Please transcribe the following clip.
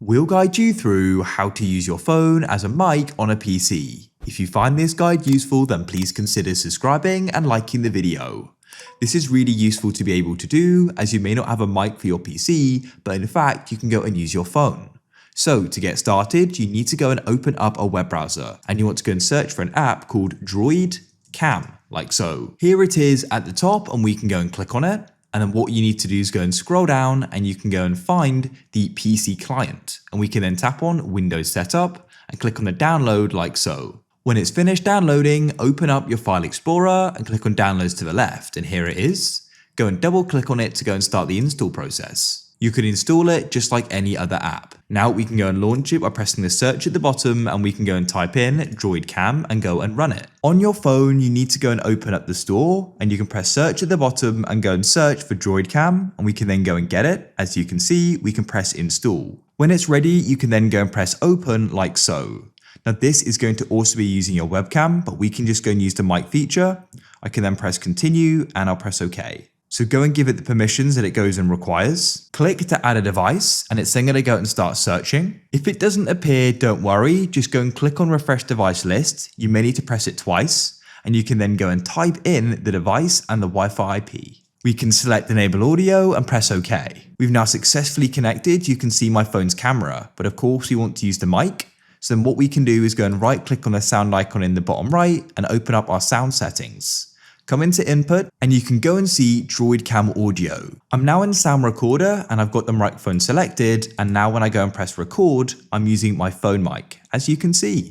We'll guide you through how to use your phone as a mic on a PC. If you find this guide useful, then please consider subscribing and liking the video. This is really useful to be able to do, as you may not have a mic for your PC, but in fact you can go and use your phone. So to get started, you need to go and open up a web browser, and you want to go and search for an app called DroidCam, like so. Here it is at the top, and we can go and click on it. And then what you need to do is go and scroll down, and you can go and find the PC client, and we can then tap on Windows Setup and click on the download like so. When it's finished downloading, open up your file explorer and click on downloads to the left, and here it is. Go and double click on it to go and start the install process. You can install it just like any other app. Now we can go and launch it by pressing the search at the bottom, and we can go and type in DroidCam and go and run it. On your phone, you need to go and open up the store, and you can press search at the bottom and go and search for DroidCam, and we can then go and get it. As you can see, we can press install. When it's ready, you can then go and press open like so. Now this is going to also be using your webcam, but we can just go and use the mic feature. I can then press continue and I'll press OK. So go and give it the permissions that it goes and requires. Click to add a device, and it's then going to go and start searching. If it doesn't appear, don't worry, just go and click on refresh device list. You may need to press it twice, and you can then go and type in the device and the Wi-Fi IP. We can select enable audio and press OK. We've now successfully connected. You can see my phone's camera, but of course we want to use the mic. So then what we can do is go and right click on the sound icon in the bottom right and open up our sound settings. Come into input, and you can go and see DroidCam audio. I'm now in sound recorder, and I've got the microphone selected, and now when I go and press record, I'm using my phone mic, as you can see.